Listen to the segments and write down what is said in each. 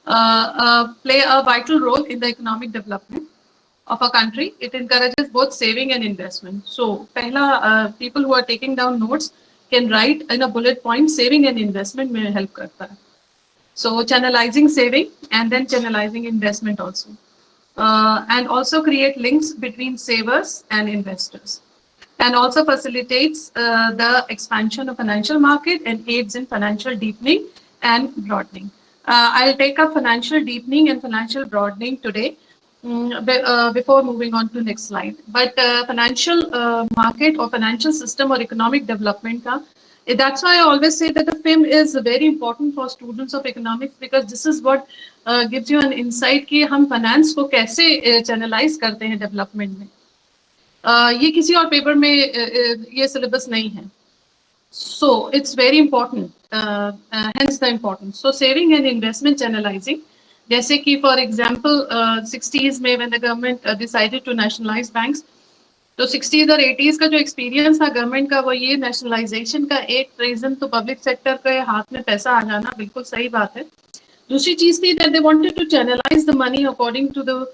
play a vital role in the economic development of a country. It encourages both saving and investment. So, people who are taking down notes can write in a bullet point, saving and investment may help karta hai. So, channelizing saving and then channelizing investment also. And also create links between savers and investors. And also facilitates the expansion of financial market and aids in financial deepening and broadening. I'll take up financial deepening and financial broadening today before moving on to next slide. But financial market or financial system or economic development that's why I always say that the film is very important for students of economics, because this is what gives you an insight कि हम finance को कैसे channelize करते हैं development में. ये किसी और पेपर में ये syllabus नहीं है. So it's very important, hence the importance. So saving and investment channelizing, जैसे कि for example 60s में when the government decided to nationalize banks, तो 60s और 80s का जो एक्सपीरियंस था गवर्नमेंट का, वो ये नेशनलाइजेशन का एक रीजन तो पब्लिक सेक्टर के हाथ में पैसा आ जाना, बिल्कुल सही बात है. दूसरी चीज थी that they wanted to channelize the money according to the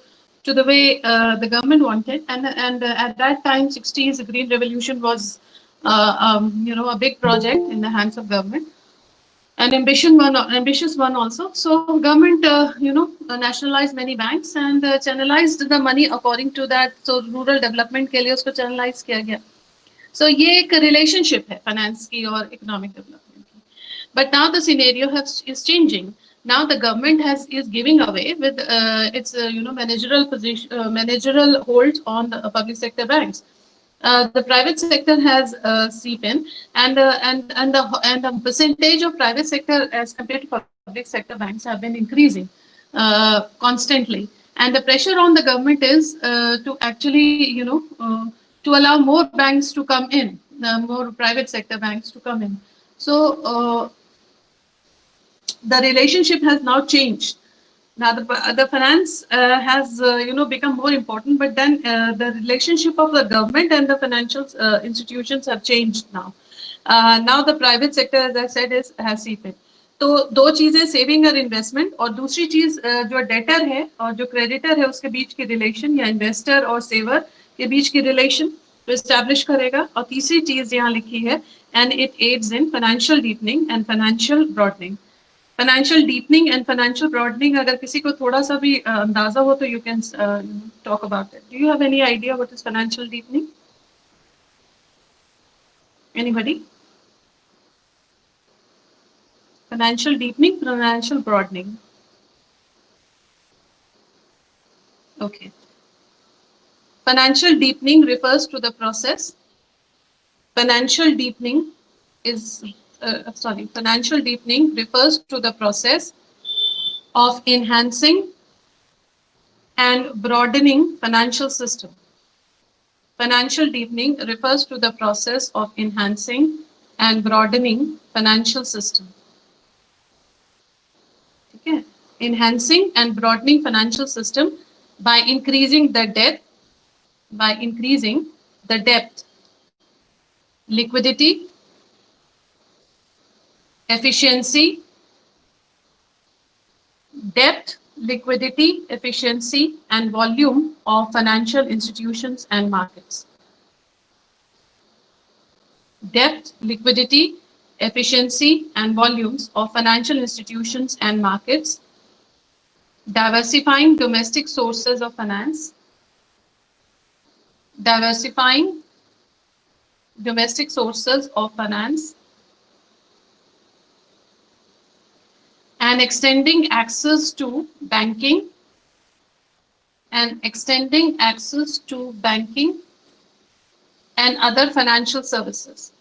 way the government wanted, and at that time 60s the green revolution was a big project in the hands of government, an ambitious one also. So government nationalized many banks and channelized the money according to that. So rural development के लिए उसको channelize किया गया. So ये एक relationship है finance की और economic development की. But now the scenario is changing. Now the government is giving away with its managerial hold on the public sector banks. The private sector has seeped in, and the percentage of private sector as compared to public sector banks have been increasing constantly. And the pressure on the government is to actually, to allow more banks to come in, more private sector banks to come in. So the relationship has now changed. Now the finance has become more important, but then the relationship of the government and the financial institutions have changed now. Now the private sector, as I said, has seeped in. तो दो चीजें, saving और investment, और दूसरी चीज जो debtor है और जो क्रेडिटर है उसके बीच की रिलेशन, या इन्वेस्टर और सेवर के बीच की रिलेशन तो एस्टैब्लिश करेगा. और तीसरी चीज यहाँ लिखी है, and it adds in financial deepening and financial broadening. Financial deepening and financial broadening, अगर किसी को थोड़ा सा भी अंदाजा हो तो you can talk about it. Do you have any idea what is financial deepening? Anybody? Financial deepening, financial broadening. Okay. Financial deepening refers to the process. Financial deepening financial deepening refers to the process of enhancing and broadening financial system. Financial deepening refers to the process of enhancing and broadening financial system. Okay. Enhancing and broadening financial system by increasing the depth, liquidity, efficiency, and volume of financial institutions and markets. Depth, liquidity, efficiency, and volumes of financial institutions and markets, diversifying domestic sources of finance, and extending access to banking and other financial services.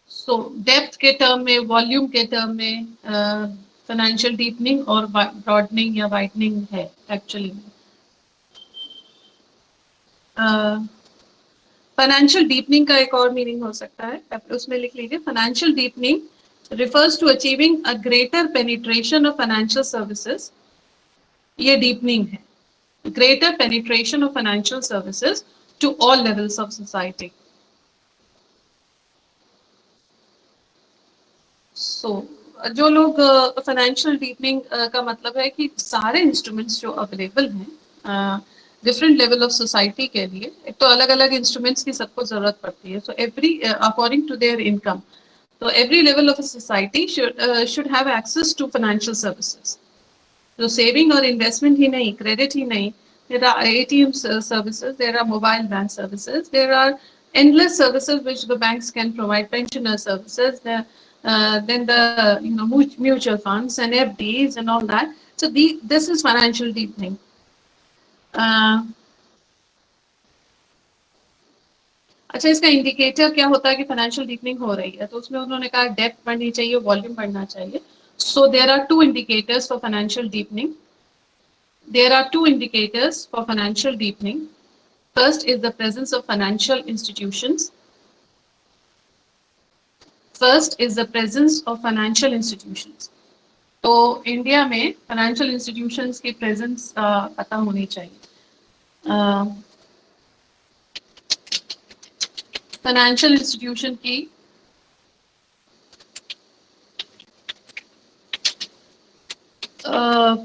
So depth के term में, volume के term में financial deepening और broadening या widening है actually. Financial deepening का एक और मीनिंग हो सकता है, उसमें लिख लीजिए, financial deepening refers to achieving a greater penetration of financial services. ये डीपनिंग है, greater penetration of financial services to all levels of society. सो जो लोग फाइनेंशियल डीपनिंग का मतलब है कि सारे इंस्ट्रूमेंट्स जो अवेलेबल हैं डिफरेंट लेवल ऑफ सोसाइटी के लिए, एक तो अलग अलग इंस्ट्रूमेंट्स की सबको जरूरत पड़ती है, so every according to their income, तो every level of society should have access to financial services. तो सेविंग और इन्वेस्टमेंट ही नहीं, क्रेडिट ही नहीं, there are ATM services, there are mobile bank services, there are endless services which the banks can provide, pensioner services, then the mutual funds and FDs and all that. So this is financial deepening. अच्छा, इसका indicator क्या होता है कि financial deepening हो रही है? तो उसमें उन्होंने कहा डेप्थ बढ़नी चाहिए, वॉल्यूम बढ़ना चाहिए. So there are two indicators for financial deepening. There are two indicators for financial deepening. First is the presence of financial institutions. First is the presence of financial institutions. तो India में financial institutions की presence पता होनी चाहिए. Financial institution की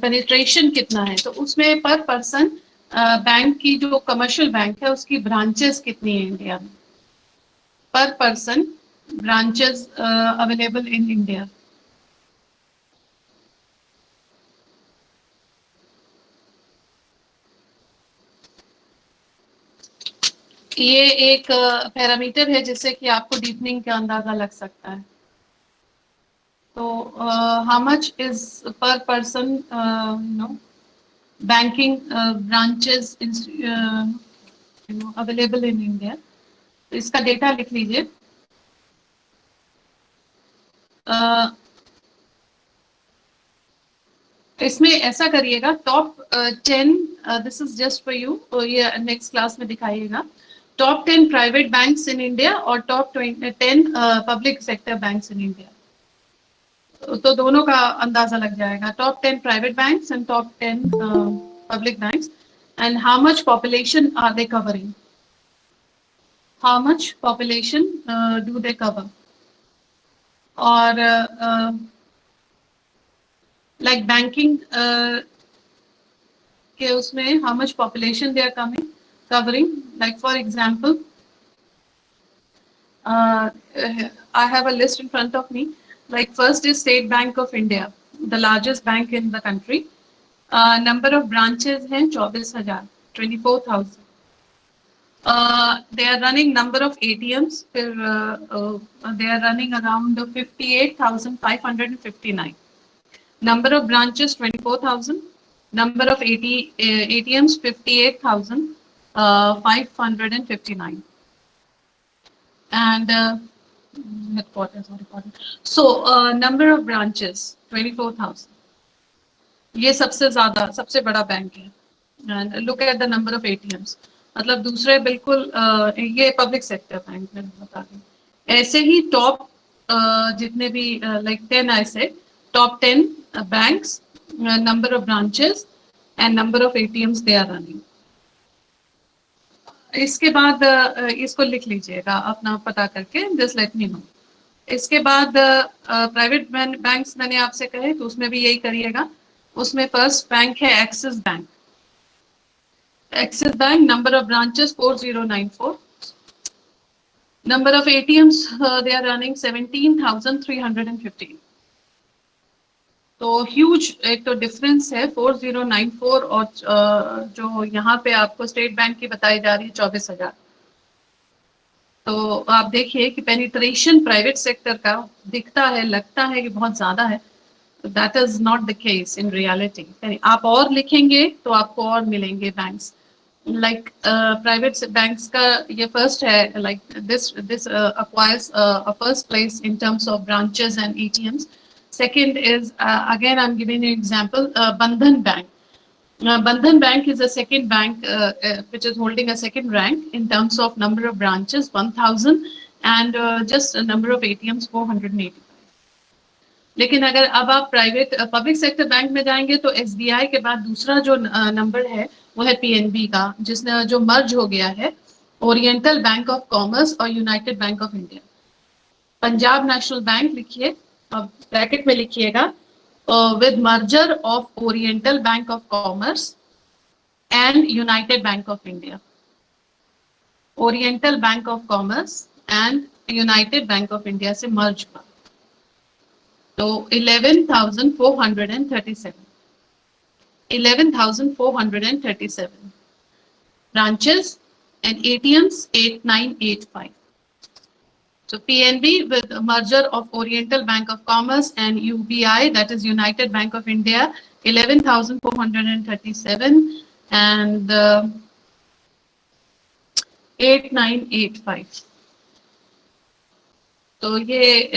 penetration कितना है, तो उसमें पर पर्सन बैंक की जो कमर्शियल बैंक है उसकी ब्रांचेस कितनी है इंडिया में, पर person branches available in India. ये एक पैरामीटर है जिससे कि आपको डीपनिंग का अंदाजा लग सकता है. तो how much is per person banking branches available in India, तो इसका डेटा लिख लीजिए. इसमें ऐसा करिएगा, top 10, this is just for you, ये नेक्स्ट क्लास में दिखाइएगा, top 10 private banks in India और top 10 public sector banks in India. तो दोनों का अंदाजा लग जाएगा, top 10 private banks and top 10 public banks, and how much population are they covering, how much population do they cover, और like banking के उसमें how much population they are covering, like for example, I have a list in front of me. Like first is State Bank of India, the largest bank in the country. Number of branches हैं 24,000, 24,000. They are running number of ATMs, they are running around 58,559. Number of branches 24,000. Number of ATMs 58,559. And headquarters. So number of branches 24,000. ये सबसे ज्यादा, सबसे बड़ा bank है. And look at the number of ATMs. मतलब दूसरे बिल्कुल ये पब्लिक सेक्टर बैंक में बता दें. ऐसे ही टॉप जितने भी लाइक 10 ऐसे top 10 banks, number of branches and number of ATMs they are running. इसके बाद इसको लिख लीजिएगा अपना पता करके, just let me know. इसके बाद प्राइवेट बैंक्स मैंने आपसे कहे तो उसमें भी यही करिएगा. उसमें फर्स्ट बैंक है axis bank. Axis bank, number of branches 4094. Number of ATMs they are running 17,315. तो ह्यूज एक तो डिफरेंस है 4094 और जो यहाँ पे आपको स्टेट बैंक की बताई जा रही है 24,000. तो आप देखिए कि पेनिट्रेशन प्राइवेट सेक्टर का दिखता है, लगता है कि बहुत ज्यादा है. That is not the case in reality. आप और लिखेंगे तो आपको और मिलेंगे बैंक्स. लाइक प्राइवेट बैंक्स का ये फर्स्ट है, like this acquires a first place in terms of branches and ATMs. Second is again I'm giving you an example, Bandhan Bank. Bandhan Bank is a second bank which is holding a second rank in terms of number of branches 1,000 and just a number of ATMs 485. लेकिन अगर अब आप private public sector bank में जाएंगे तो SBI के बाद दूसरा जो नंबर है वो है PNB का, जिसने जो मर्ज हो गया है ओरिएंटल बैंक ऑफ कॉमर्स और United bank of India. Punjab national bank लिखिए, अब ब्रैकेट में लिखिएगा with merger of Oriental Bank of Commerce and United Bank of India. Oriental Bank of Commerce and United Bank of India से merge हुआ, तो 11,437 branches and ATMs 8985. So PNB with a merger of Oriental Bank of Commerce and UBI, that is United Bank of India, 11,437 and 8985. तो ये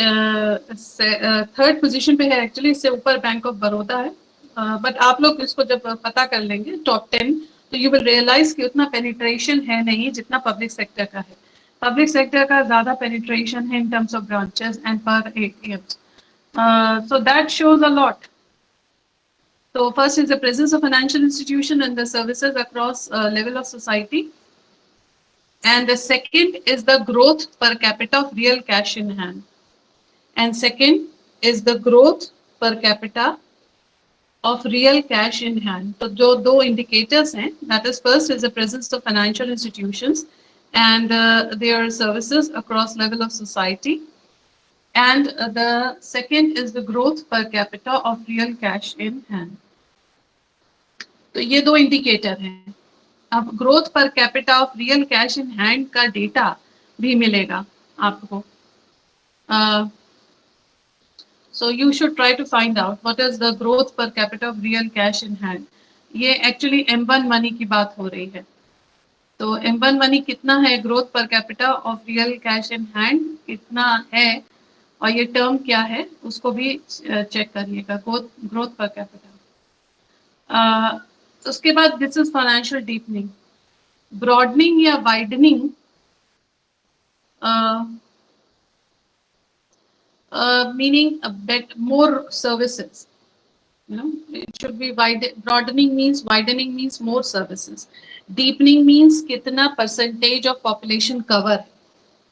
third position पे है actually, इससे ऊपर bank of Baroda है, बट आप लोग इसको जब पता कर लेंगे टॉप 10 तो यू विल रियलाइज कि उतना पेनिट्रेशन है नहीं जितना पब्लिक सेक्टर का है. पब्लिक सेक्टर का ज्यादा पेनिट्रेशन है in terms of branches and पर ATMs, so that shows a lot. So first is the presence of financial institution and the services across level of society, and the second is the growth per capita of real cash in hand, and second is the growth per capita of real cash in hand. तो जो दो indicators हैं, that is first is the presence of financial institutions and their services across level of society, and the second is the growth per capita of real cash in hand. तो ये दो indicator हैं. अब growth per capita of real cash in hand का data भी मिलेगा आपको. So you should try to find out what is the growth per capita of real cash in hand. ये एक्चुअली M1 मनी की बात हो रही है. तो M1 मनी कितना है, growth per capita of real cash in hand कितना है, और ये टर्म क्या है उसको भी चेक करिएगा, ग्रोथ पर कैपिटा. उसके बाद this is financial deepening, broadening या widening. Meaning a bit more services, you know, it should be broadening means, widening means more services, deepening means kitna percentage of population cover,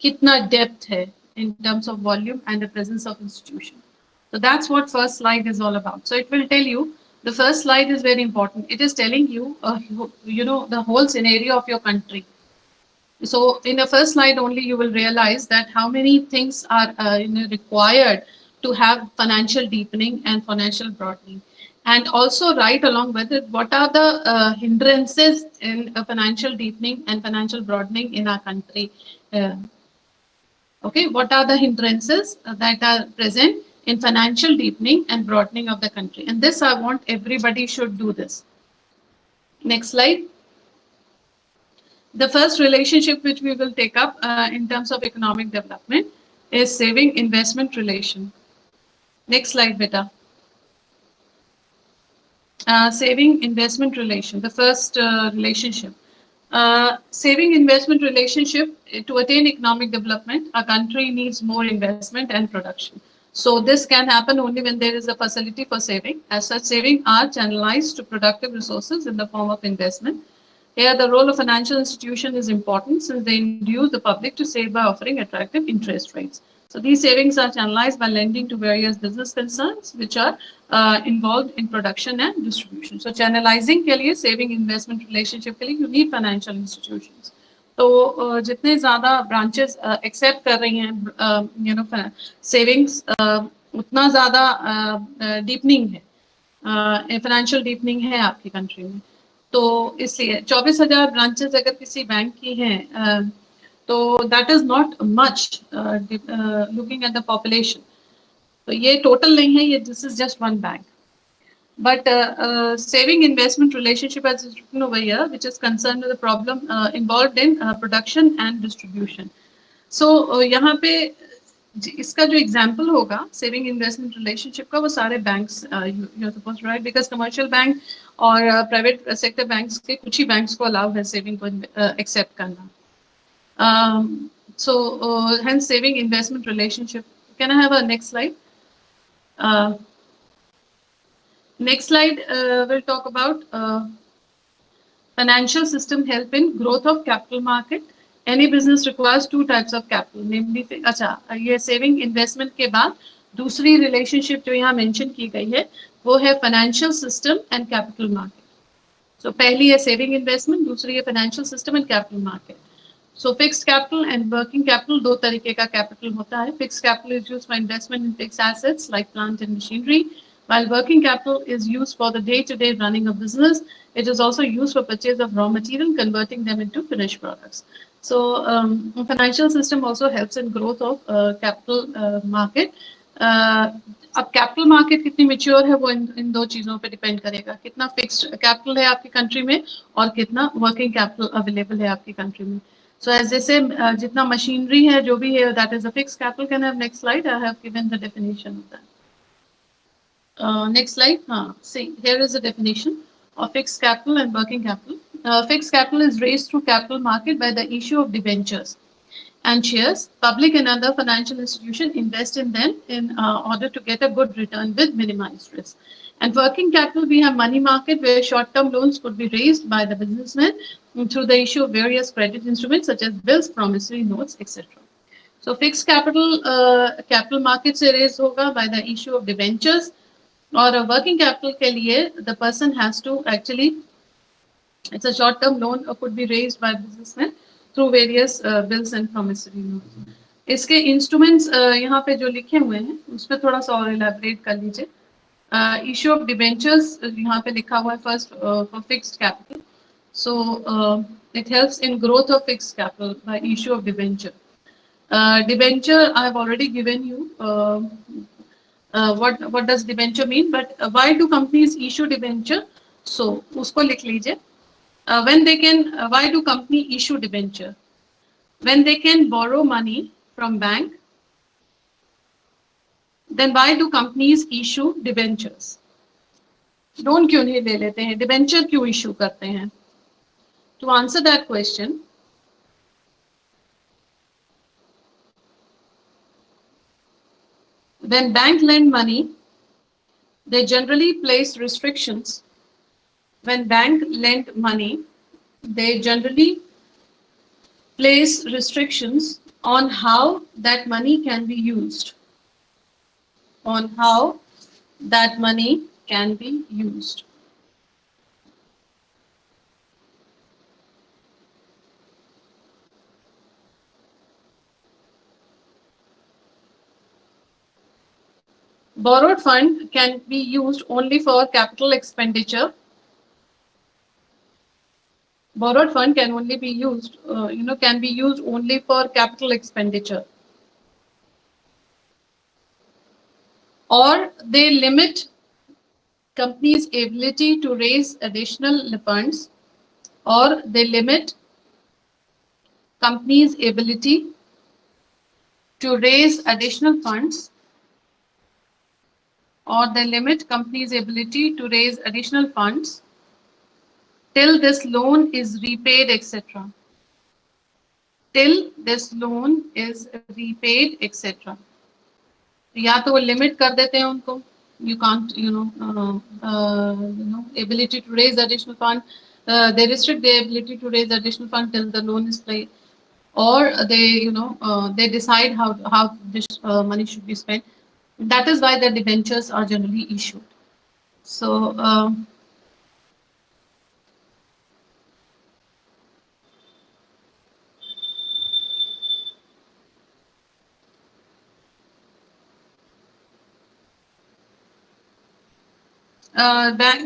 kitna depth hai in terms of volume and the presence of institution. So that's what first slide is all about. So it will tell you, the first slide is very important. It is telling you you know, the whole scenario of your country. So in the first slide only you will realize that how many things are required to have financial deepening and financial broadening, and also right along with it, what are the hindrances in financial deepening and financial broadening in our country. Okay, what are the hindrances that are present in financial deepening and broadening of the country, and this I want everybody should do this. Next slide. The first relationship which we will take up in terms of economic development is saving investment relation. Next slide, beta. Saving investment relation, the first relationship. Saving investment relationship, to attain economic development, a country needs more investment and production. So this can happen only when there is a facility for saving. As such, saving are channelized to productive resources in the form of investment. Here, the role of financial institution is important since they induce the public to save by offering attractive interest rates. So these savings are channelized by lending to various business concerns which are involved in production and distribution. So channelizing के लिए, saving investment relationship के लिए, you need financial institutions. तो जितने ज़्यादा branches accept कर रही हैं you know savings, उतना ज़्यादा deepening है, financial deepening है आपकी country में. तो इसलिए 24,000 ब्रांचेस अगर किसी बैंक की हैं तो that is not much looking at the population. तो ये टोटल नहीं है, ये this is just one bank. But saving investment relationship as written over here, which is concerned with the problem involved in production and distribution. So यहाँ पे इसका जो example होगा सेविंग इन्वेस्टमेंट रिलेशनशिप का, वो सारे banks you are supposed to right, because commercial bank और private sector banks के कुछ ही बैंक्स को अलाउ है सेविंग को एक्सेप्ट करना. So hence saving investment relationship. Can I have a next slide? Next slide will talk about financial system help in growth of capital market. Any business requires two types of capital, namely, अच्छा ये saving investment के बाद दूसरी relationship जो यहाँ mention की गई है वो है financial system and capital market. So पहली है सेविंग इन्वेस्टमेंट, दूसरी है financial system and capital market. So fixed capital and working capital, दो तरीके का capital होता है. Fixed capital is used for investment in fixed assets like plant and machinery, while working capital is used for the day-to-day running of business. It is also used for purchase of raw material, converting them into finished products. So financial system also helps in growth of capital market. अब capital market कितनी mature है वो इन दो चीजों पे depend करेगा, कितना fixed capital है आपकी कंट्री में और कितना वर्किंग कैपिटल अवेलेबल है आपकी कंट्री में. So as जैसे जितना मशीनरी है जो भी है that is a fixed capital. Can I have next slide? I have given the definition of that. Next slide. See, here is the definition of fixed capital and working capital. Fixed capital is raised through capital market by the issue of debentures and shares. Public and other financial institutions invest in them in order to get a good return with minimized risk. And working capital, we have money market where short-term loans could be raised by the businessman through the issue of various credit instruments such as bills, promissory notes, etc. So fixed capital, capital market से raise होगा by the issue of debentures, और working capital के लिए the person has to actually, it's a short-term loan or could be raised by businessmen through various bills and promissory notes. इसके instruments यहाँ पे जो लिखे हुए हैं उस पर थोड़ा सा और elaborate कर लीजिए. Issue of debentures यहाँ पे लिखा हुआ है first for fixed capital. So it helps in growth of fixed capital by issue of debenture. Debenture I have already given you. What does debenture mean? But why do companies issue debenture? So उसको लिख लीजिए. When they can, why do company issue debenture? When they can borrow money from bank, then why do companies issue debentures? Loan क्यों नहीं ले लेते हैं? Debenture क्यों issue करते हैं? To answer that question, when bank lend money, they generally place restrictions. When bank lend money, they generally place restrictions on how that money can be used. On how that money can be used. Borrowed fund can be used only for capital expenditure. Borrowed fund can only be used, can be used only for capital expenditure. Or they limit companies' ability to raise additional funds, or they limit companies' ability to raise additional funds, or they limit companies' ability to raise additional funds till this loan is repaid, etc. Till this loan is repaid, etc. या तो वो limit कर देते हैं उनको, you can't, ability to raise additional fund. They restrict the ability to raise additional fund till the loan is paid, or they, they decide how this money should be spent. That is why the debentures are generally issued. So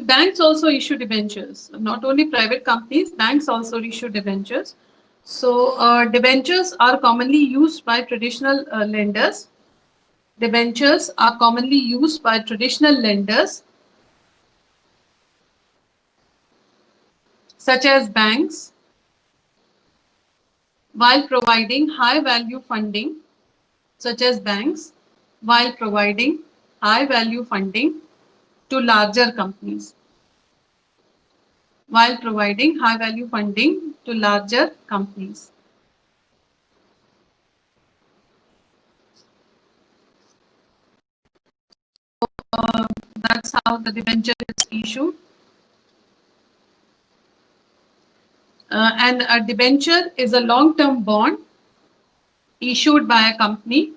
banks also issue debentures. Not only private companies, banks also issue debentures. So debentures are commonly used by traditional lenders. Debentures are commonly used by traditional lenders, such as banks, while providing high value funding, such as banks, while providing high value funding to larger companies. While providing high value funding to larger companies. That's how the debenture is issued. And a debenture is a long-term bond issued by a company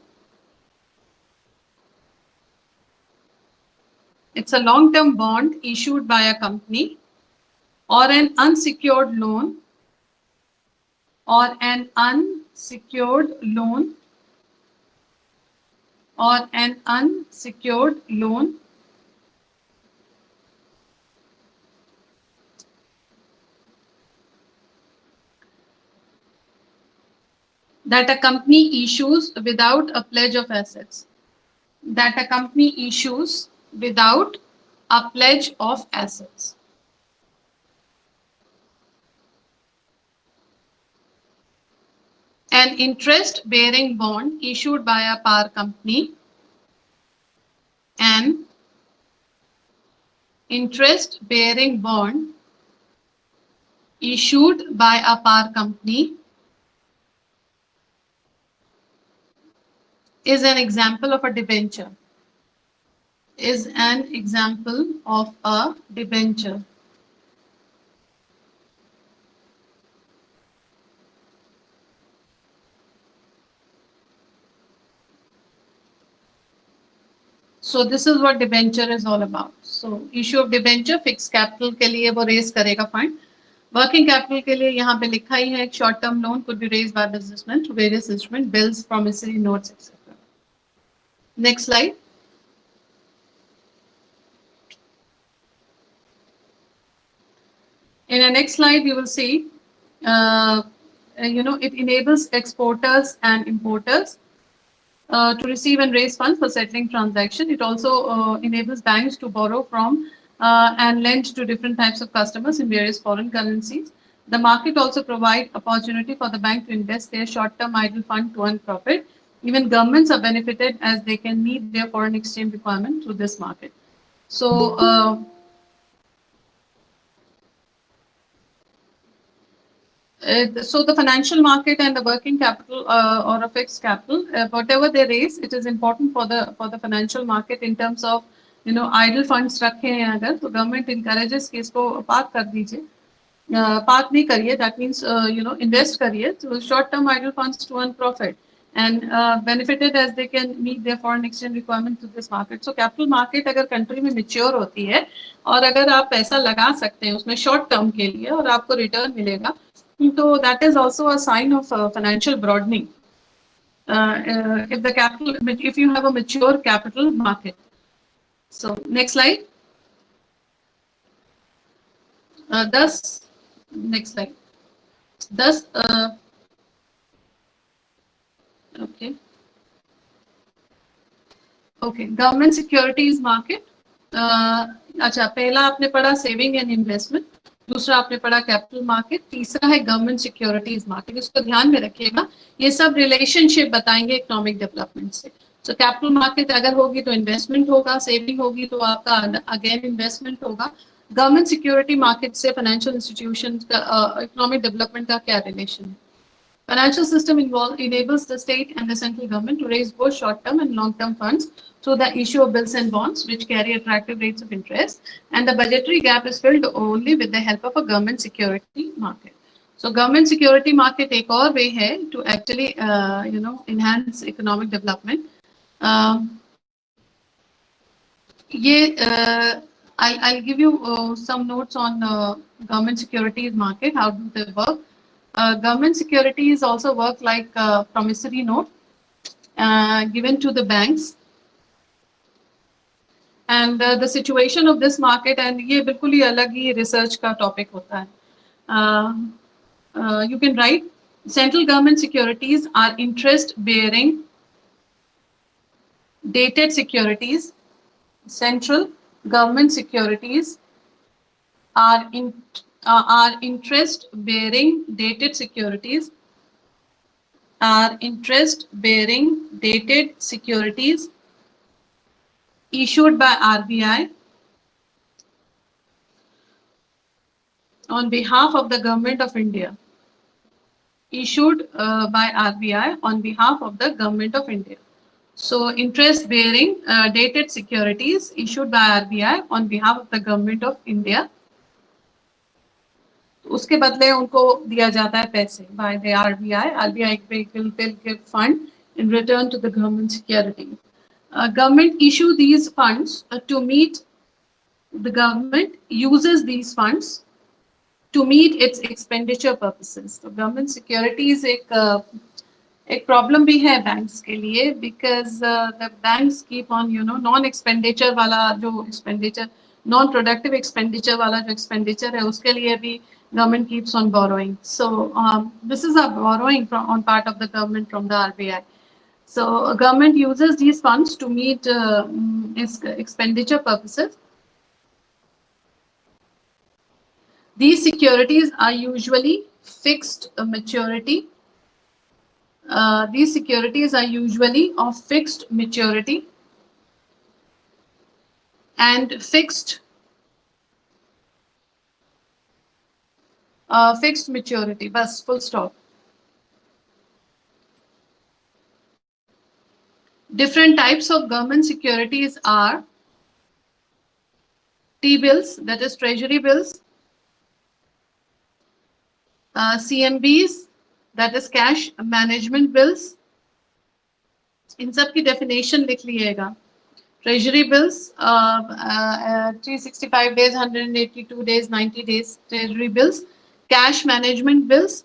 it's a long-term bond issued by a company or an unsecured loan or an unsecured loan or an unsecured loan that a company issues without a pledge of assets. That a company issues without a pledge of assets. An interest-bearing bond issued by a power company. An interest-bearing bond issued by a power company is an example of a debenture. Is an example of a debenture. So this is what debenture is all about. So issue of debenture fixed capital के लिए वो raise करेगा fund. Working capital के लिए यहाँ पे लिखा ही है short term loan could be raised by businessmen to various instruments, bills, promissory notes, etc. Next slide. In the next slide, you will see, it enables exporters and importers to receive and raise funds for settling transaction. It also enables banks to borrow from and lend to different types of customers in various foreign currencies. The market also provides opportunity for the bank to invest their short-term idle fund to earn profit. Even governments are benefited as they can meet their foreign exchange requirement through this market. So, so the financial market and the working capital or a fixed capital, whatever they raise, it is important for the financial market in terms of idle funds रखे हैं अगर तो government encourages कि इसको park कर दीजिए, park नहीं करिए, that means invest करिए, so short term idle funds to earn profit and benefited as they can meet their foreign exchange requirement to this market. So capital market अगर country में mature होती है और अगर आप पैसा लगा सकते हैं उसमें short term के लिए और आपको return मिलेगा, so that is also a sign of financial broadening. If you have a mature capital market. So next slide. Next slide. Okay, government securities market. अच्छा, पहला आपने पढ़ा सेविंग एंड इन्वेस्टमेंट, दूसरा आपने पढ़ा कैपिटल मार्केट, तीसरा है गवर्नमेंट सिक्योरिटीज मार्केट. इसको ध्यान में रखिएगा, ये सब रिलेशनशिप बताएंगे इकोनॉमिक डेवलपमेंट से. सो कैपिटल मार्केट अगर होगी तो इन्वेस्टमेंट होगा, सेविंग होगी तो आपका अगेन इन्वेस्टमेंट होगा. गवर्नमेंट सिक्योरिटी मार्केट से फाइनेंशियल इंस्टीट्यूशन का इकोनॉमिक डेवलपमेंट का क्या रिलेशन है? Financial system enables the state and the central government to raise both short-term and long-term funds through the issue of bills and bonds, which carry attractive rates of interest, and the budgetary gap is filled only with the help of a government security market. So, government security market एक और way है to actually, enhance economic development. I'll give you some notes on government securities market. How do they work? Government securities also work like a promissory note given to the banks. And the situation of this market, and ये बिल्कुल ही अलग ही research का topic होता है. You can write, central government securities are interest-bearing dated securities. Central government securities are interest-bearing dated securities. Are interest-bearing dated securities issued by RBI on behalf of the government of India. Issued by RBI on behalf of the government of India. So interest-bearing dated securities issued by RBI on behalf of the government of India. उसके बदले उनको दिया जाता है पैसे by the RBI. RBI will give fund in return to the government security. Government issue these funds to meet the government uses these funds to meet its expenditure purposes. So government securities एक problem भी है banks के लिए, because the banks keep on non expenditure वाला जो expenditure, non productive expenditure वाला जो expenditure है उसके लिए भी government keeps on borrowing. So this is a borrowing on part of the government from the RBI. So government uses these funds to meet its expenditure purposes. These securities are usually fixed maturity. These securities are usually of fixed maturity and fixed maturity. Bas, full stop. Different types of government securities are T-bills, that is treasury bills, CMBs, that is cash management bills. इन सब की definition लिख लीजिएगा. Treasury bills, 365 days, 182 days, 90 days treasury bills. Cash management bills,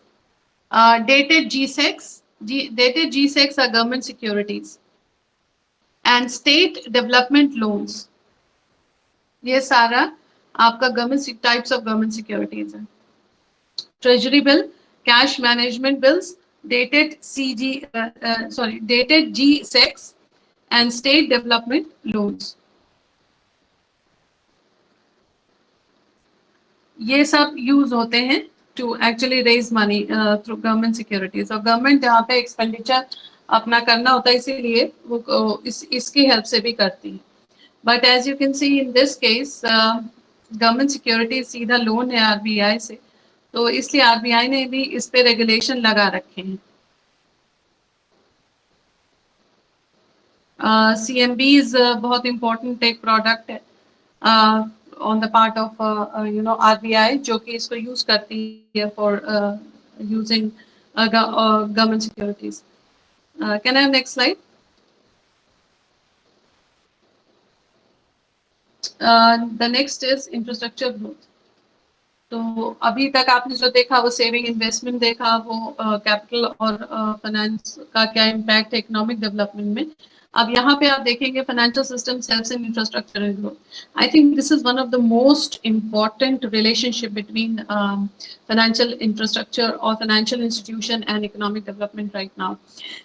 dated GSECs. Dated GSECs are government securities. And state development loans. ये सारा आपका government types of government securities है. Treasury bill, cash management bills, dated dated GSECs and state development loans. ये सब use होते हैं to actually raise money through government securities. और government जहाँ पे expenditure अपना करना होता है इसीलिए वो इसकी help से भी करती है. But as you can see in this case, government securities सीधा loan है RBI से, तो इसलिए RBI ने भी इस पे regulation लगा रखे हैं. CMBs बहुत important एक product है on the part of RBI जो कि इसको use करती है for using government securities. Can I have next slide? The next is infrastructure growth. तो अभी तक आपने जो देखा वो सेविंग इन्वेस्टमेंट देखा, वो कैपिटल और फाइनेंस का क्या इम्पैक्ट है इकोनॉमिक डेवलपमेंट में. अब यहाँ पे आप देखेंगे financial system helps in infrastructure and growth. I think this is one of the most important relationship between financial infrastructure और financial institution and economic development right now,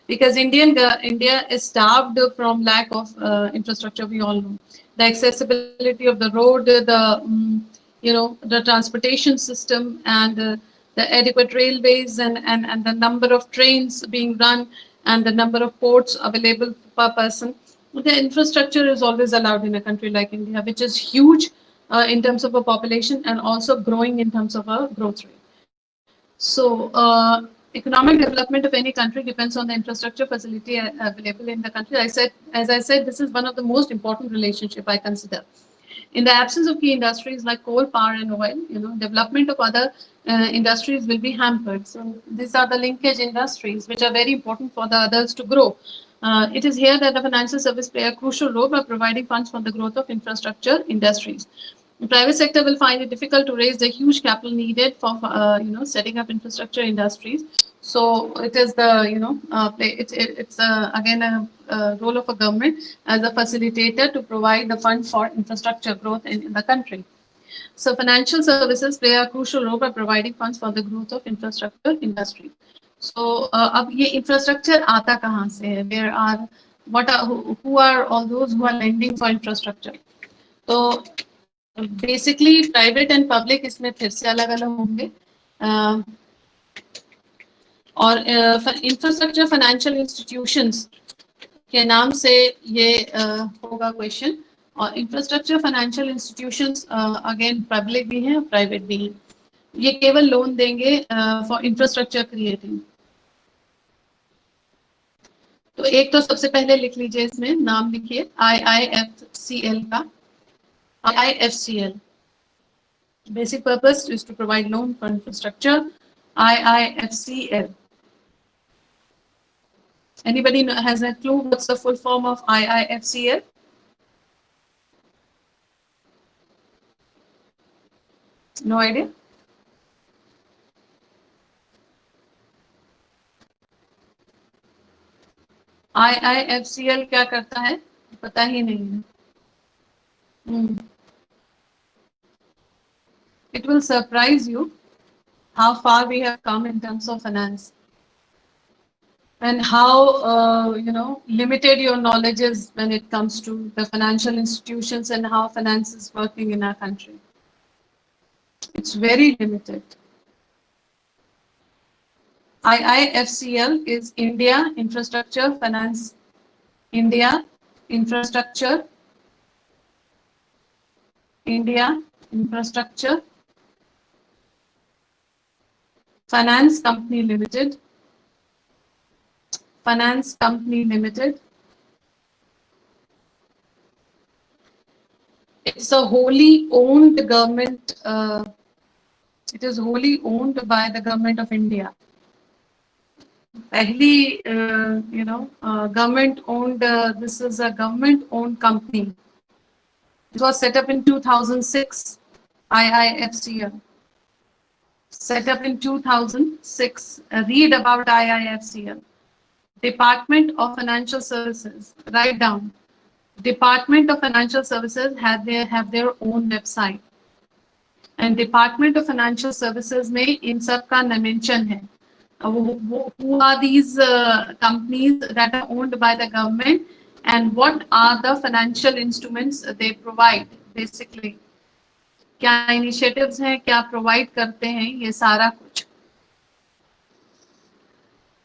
because India is starved from lack of infrastructure. We all know the accessibility of the road, the transportation system, and the adequate railways, and the number of trains being run, and the number of ports available per person. The infrastructure is always allowed in a country like India, which is huge in terms of a population and also growing in terms of a growth rate. So economic development of any country depends on the infrastructure facility available in the country. As I said, this is one of the most important relationship I consider. In the absence of key industries like coal, power, and oil, development of other industries will be hampered. So these are the linkage industries which are very important for the others to grow. It is here that the financial service play a crucial role by providing funds for the growth of infrastructure industries. The private sector will find it difficult to raise the huge capital needed for setting up infrastructure industries. So it is the it's again a role of a government as a facilitator to provide the fund for infrastructure growth in the country. So financial services play a crucial role by providing funds for the growth of infrastructure industry. So अब ये infrastructure आता कहाँ से है? There are who are all those who are lending for infrastructure? तो basically private and public इसमें फिर से अलग अलग होंगे. और इंफ्रास्ट्रक्चर फाइनेंशियल इंस्टीट्यूशंस के नाम से ये होगा क्वेश्चन. और infrastructure financial institutions again public भी हैं, प्राइवेट भी हैं. ये केवल लोन देंगे फॉर इंफ्रास्ट्रक्चर क्रिएटिंग. तो एक तो सबसे पहले लिख लीजिए, इसमें नाम लिखिए IIFCL का. IIFCL. Basic purpose is to provide loan for infrastructure. IIFCL. Anybody has a clue what's the full form of IIFCL? No idea. IIFCL क्या करता है पता ही नहीं है। It will surprise you how far we have come in terms of finance, and how limited your knowledge is when it comes to the financial institutions and how finance is working in our country. It's very limited. IIFCL is India Infrastructure Finance. India Infrastructure Finance Company Limited. Finance Company Limited. It's a wholly owned government. It is wholly owned by the government of India. Pehli, government owned. This is a government owned company. It was set up in 2006. IIFCL. Set up in 2006. Read about IIFCL. Department of Financial Services. Write down. Department of Financial Services have their own website. And Department of Financial Services में इन सब का mention है. Who are these companies that are owned by the government, and what are the financial instruments they provide basically? क्या initiatives हैं, क्या provide करते हैं, ये सारा कुछ.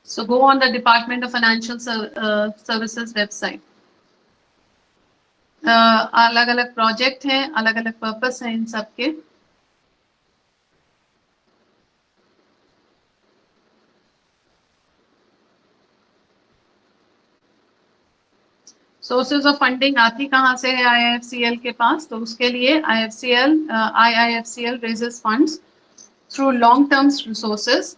So go on the Department of Financial Services website. अलग अलग प्रोजेक्ट हैं, अलग अलग पर्पस हैं इन सब के. सोर्सेज ऑफ फंडिंग आती कहाँ से है IIFCL के पास? तो उसके लिए IIFCL raises funds through long-term resources.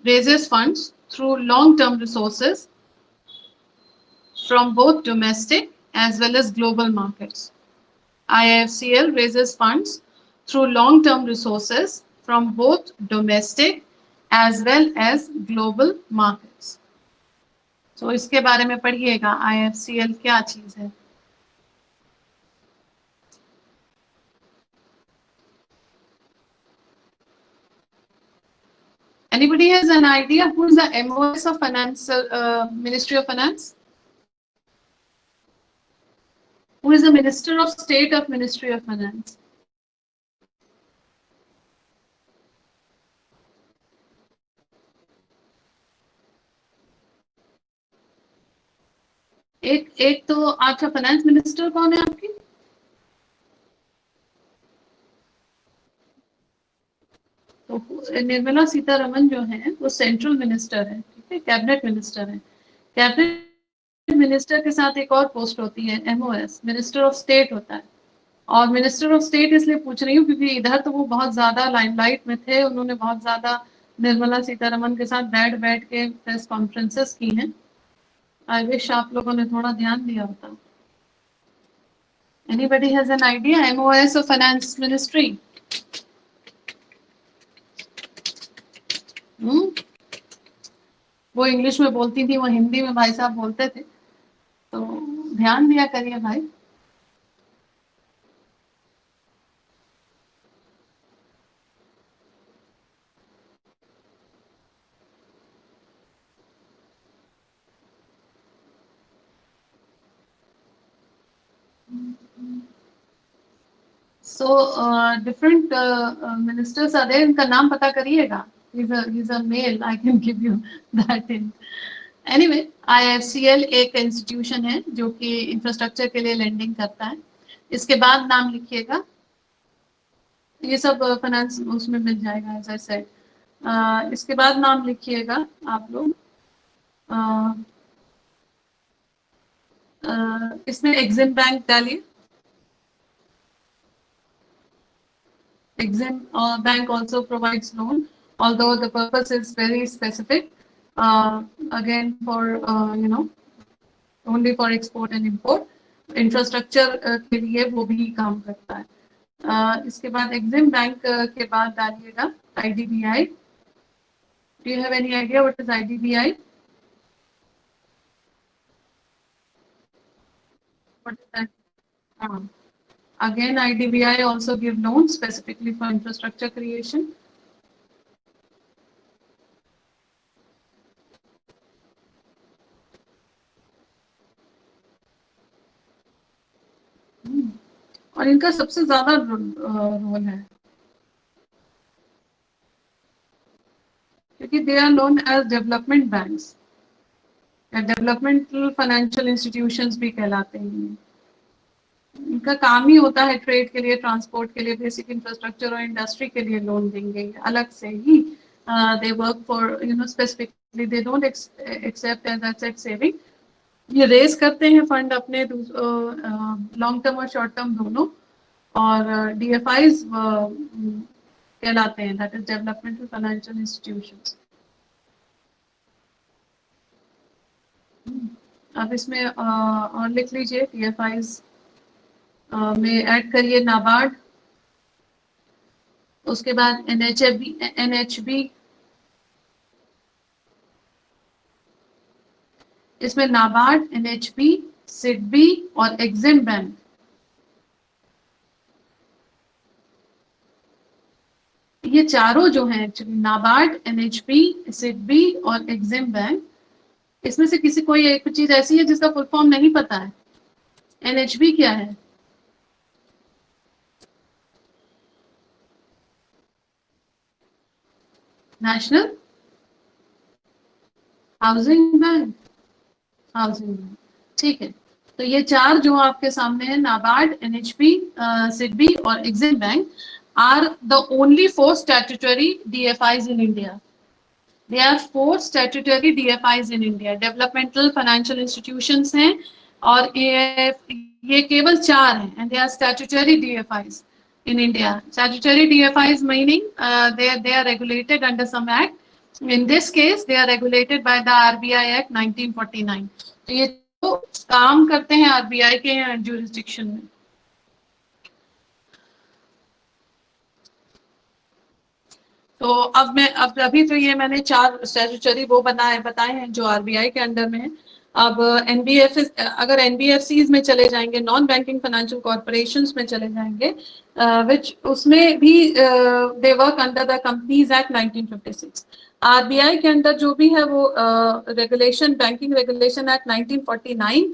Raises funds through long-term resources from both domestic as well as global markets. IIFCL raises funds through long-term resources from both domestic as well as global markets. So इसके बारे में पढ़िएगा IIFCL क्या चीज है. Anybody has an idea who is the MOS of Finance, Ministry of Finance? Who is the Minister of State of Ministry of Finance? एक तो अच्छा फाइनेंस मिनिस्टर कौन है आपकी? तो निर्मला सीतारमन जो है वो सेंट्रल मिनिस्टर है, ठीक है, कैबिनेट मिनिस्टर है. कैबिनेट मिनिस्टर के साथ एक और पोस्ट होती है MOS, मिनिस्टर ऑफ स्टेट होता है. और मिनिस्टर ऑफ स्टेट इसलिए पूछ रही हूँ क्योंकि इधर तो वो बहुत ज्यादा लाइमलाइट में थे, उन्होंने बहुत ज्यादा निर्मला सीतारमन के साथ बैठ के प्रेस कॉन्फ्रेंसेस की हैं. आई विश आप लोगों ने थोड़ा ध्यान दिया होता. Anybody has an idea? MOS of Finance Ministry. वो इंग्लिश में बोलती थी, वो हिंदी में भाई साहब बोलते थे, तो ध्यान दिया करिए भाई. So different ministers are there. इनका नाम पता करिएगा. He's a male. I can give you that hint. Anyway, IIFCL एक इंस्टीट्यूशन है जो कि इंफ्रास्ट्रक्चर के लिए लेंडिंग करता है. इसके बाद नाम लिखिएगा. ये सब फाइनेंस उसमें मिल जाएगा एज आई सेड. इसके बाद नाम लिखिएगा आप लोग. इसमें एग्जिम बैंक डालिए. Exim Bank also provides loan, although the purpose is very specific. Again, for only for export and import. Infrastructure के लिए वो भी काम करता है. इसके बाद एग्जिम बैंक के बाद डालिएगा IDBI. Do you have any idea what is IDBI? What is that? Again, IDBI also give loans specifically for infrastructure creation. और इनका सबसे ज्यादा रोल है क्योंकि they are known as development banks या डेवलपमेंटल फाइनेंशियल इंस्टीट्यूशंस भी कहलाते हैं. इनका काम ही होता है ट्रेड के लिए, ट्रांसपोर्ट के लिए, बेसिक इंफ्रास्ट्रक्चर और इंडस्ट्री के लिए लोन देंगे अलग से ही. They work for specifically, they don't accept as asset saving. ये रेस करते हैं फंड अपने लॉन्ग टर्म और शॉर्ट टर्म दोनों, और DFIs कहलाते हैं, that is developmental financial institutions. अब इसमें और लिख लीजिए DFIs में ऐड करिए नाबार्ड, उसके बाद NHB, इसमें नाबार्ड, NHB, SIDBI और एग्जिम बैंक. ये चारों जो हैं नाबार्ड, NHB, SIDBI और एग्जिम बैंक, इसमें से किसी कोई एक चीज ऐसी है जिसका फुल फॉर्म नहीं पता है? NHB क्या है? National housing bank. Housing bank, ठीक है. तो ये चार जो आपके सामने है, नाबार्ड, NHB, SIDBI और EXIM bank, are the only 4 statutory DFIs in India. There are 4 statutory DFIs in India. Developmental financial institutions हैं और ये केवल 4 हैं, and they are statutory DFIs in India. Statutory DFIs meaning they are regulated under some act. In this case, they are regulated by the RBI Act 1949. तो ये तो काम करते हैं RBI के jurisdiction में. तो अब अभी तो ये मैंने 4 स्टैट्यूटरी वो बताए हैं जो RBI के अंडर में है. अब अगर NBFCs में चले जाएंगे, नॉन बैंकिंग फाइनेंशियल कॉर्पोरेशंस में चले जाएंगे, विच उसमें भी they work under the companies act 1956. RBI के अंदर जो भी है वो रेगुलेशन, बैंकिंग रेगुलेशन एक्ट 1949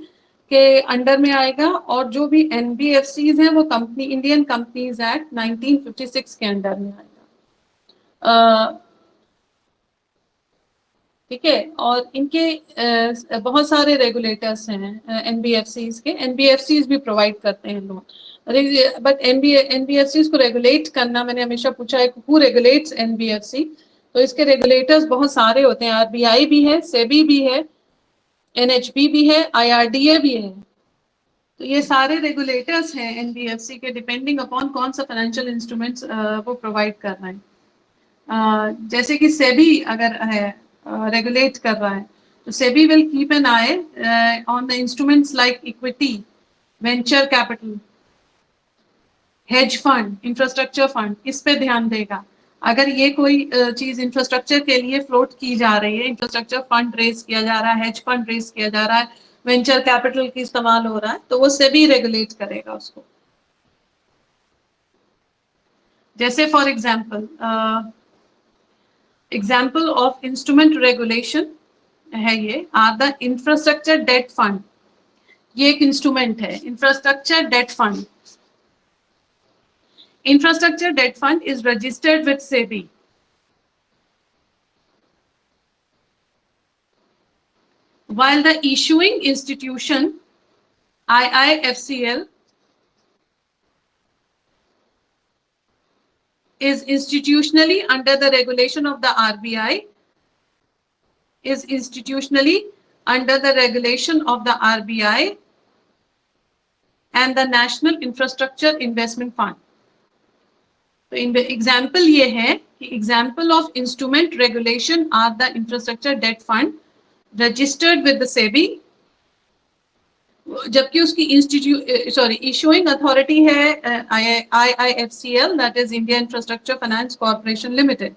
के अंडर में आएगा, और जो भी NBFCs हैं वो इंडियन कंपनीज एक्ट 1956 के अंडर में आएगा. ठीक है. और इनके बहुत सारे रेगुलेटर्स हैं NBFCs के. NBFCs भी प्रोवाइड करते हैं लोन, बट NBFCs को रेगुलेट करना, मैंने हमेशा पूछा है हु रेगुलेट्स NBFC, तो इसके रेगुलेटर्स बहुत सारे होते हैं. RBI भी है, SEBI भी है, NHB भी है, IRDA भी है. तो ये सारे रेगुलेटर्स हैं NBFC के, डिपेंडिंग अपॉन कौन सा फाइनेंशियल इंस्ट्रूमेंट्स वो प्रोवाइड कर रहे हैं. जैसे कि सेबी अगर है रेगुलेट कर रहा है, तो SEBI will keep an I on the instruments like equity, venture capital, hedge fund, infrastructure fund. इस पे ध्यान देगा. अगर ये कोई चीज इंफ्रास्ट्रक्चर के लिए फ्लोट की जा रही है, इंफ्रास्ट्रक्चर फंड रेज किया जा रहा है, हेज फंड रेज किया जा रहा है, वेंचर कैपिटल की इस्तेमाल हो रहा है, तो वो सेबी रेगुलेट करेगा उसको. जैसे for example of instrument regulation है ये, are the infrastructure debt fund. ये एक इंस्ट्रूमेंट है, infrastructure debt fund. Infrastructure debt fund is registered with SEBI. While the issuing institution IIFCL is institutionally under the regulation of the RBI, is institutionally under the regulation of the RBI and the National Infrastructure Investment Fund. तो in example ये है कि example of instrument regulation are the infrastructure debt fund registered with the SEBI, जबकि उसकी issuing authority है IIFCL, that is India Infrastructure Finance Corporation Limited,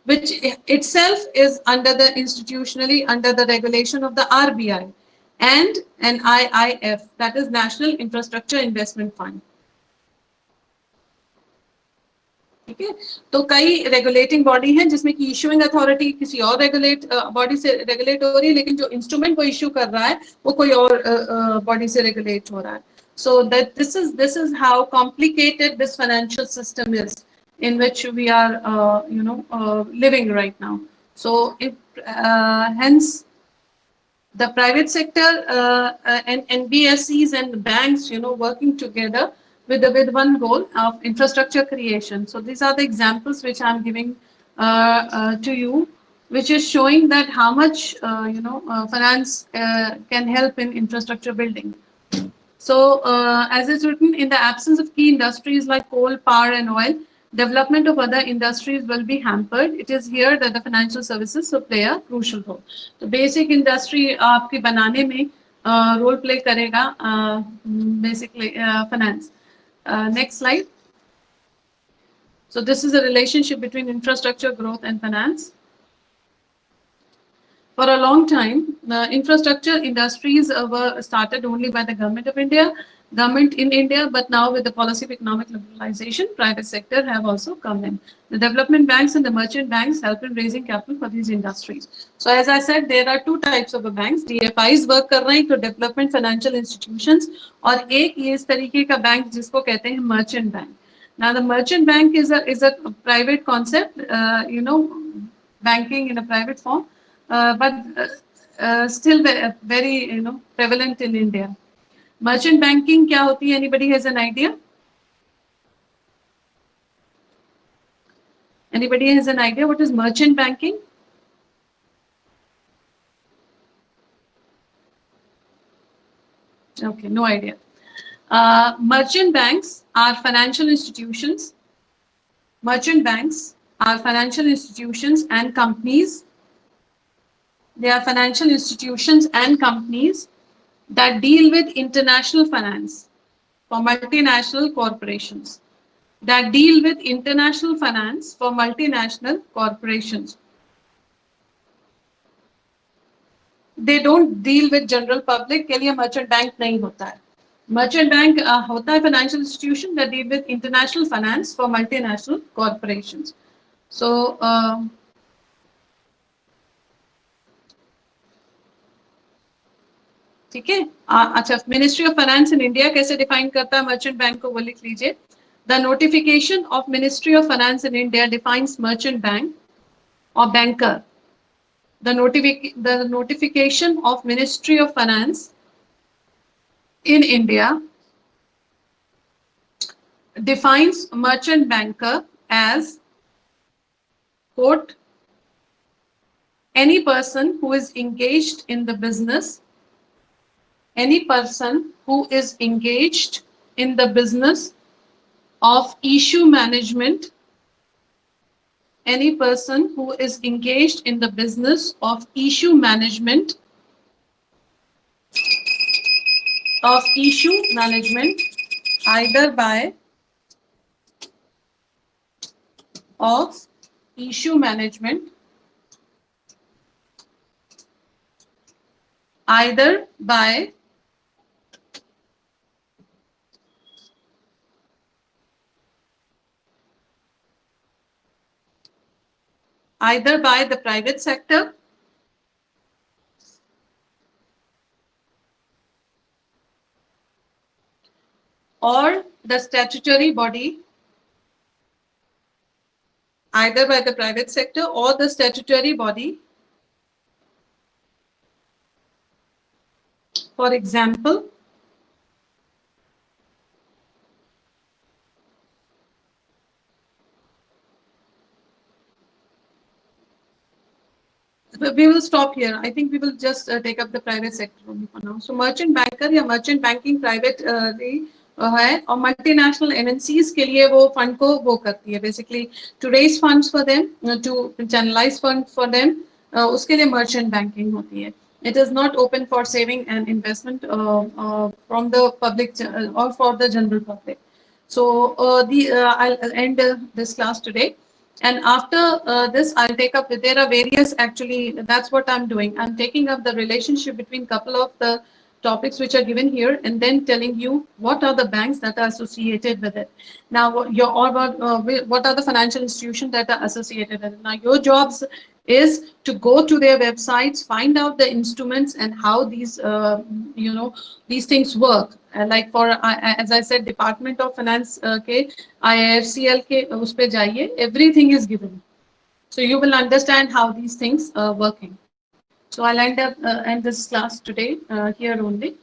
which itself is under the institutionally under the regulation of the RBI and an IIF, that is National Infrastructure Investment Fund. ठीक है, तो कई regulating body हैं जिसमें कि issuing authority किसी और regulate body से रेगुलेट हो रही है, लेकिन जो इंस्ट्रूमेंट को इशू कर रहा है वो कोई और बॉडी से रेगुलेट हो रहा है. So that this is how complicated this financial system is in which we are living right now. So hence the private sector and NBFCs and banks working together with one goal of infrastructure creation. So these are the examples which I'm giving to you, which is showing that how much finance can help in infrastructure building. So as is written, in the absence of key industries like coal, power and oil, development of other industries will be hampered. It is here that the financial services will play a crucial role. So basic industry आपके बनाने में role play करेगा basically finance. Next slide. So this is the relationship between infrastructure growth and finance. For a long time, the infrastructure industries were started only by the government in India, but now with the policy of economic liberalization, private sector have also come in. The development banks and the merchant banks help in raising capital for these industries. So as I said, there are two types of banks. DFIs work कर रहे हैं तो development financial institutions, और एक ये इस तरीके का बैंक जिसको कहते हैं merchant bank. Now the merchant bank is a private concept, banking in a private form. But still very prevalent in India. Merchant banking क्या होती है? Anybody has an idea? Anybody has an idea what is merchant banking? Okay, no idea. Merchant banks are financial institutions. Merchant banks are financial institutions and companies. They are financial institutions and companies that deal with international finance for multinational corporations. That deal with international finance for multinational corporations. They don't deal with general public. के लिए merchant bank नहीं होता है. Merchant bank होता है financial institution that deal with international finance for multinational corporations. So ठीक है. अच्छा, ministry of finance in India कैसे डिफाइन करता है मर्चेंट बैंक को, वो लिख लीजिए. The notification of ministry of finance in India defines merchant bank और banker. The notification of Ministry of Finance in India defines merchant banker as, quote, any person who is engaged in the business, any person who is engaged in the business of issue management, any person who is engaged in the business of issue management, either by either by the private sector or the statutory body, either by the private sector or the statutory body. For example, we will stop here. I think we will just take up the private sector only for now. So merchant banker या merchant banking private है, और multinational MNCs के लिए वो fund को वो करती है basically to raise funds for them, to channelize funds for them, उसके लिए merchant banking होती है. It is not open for saving and investment from the public or for the general public. So I'll end this class today. And after this, I'll take up, there are various, actually, that's what I'm doing. I'm taking up the relationship between couple of the topics which are given here, and then telling you what are the banks that are associated with it. Now, what are the financial institutions that are associated with it. Now, your jobs is to go to their websites, find out the instruments and how these, these things work. Like for, as I said, Department of Finance के IIFCL के उस पे जाइए, everything is given. So you will understand how these things are working. So I'll end this class today here only.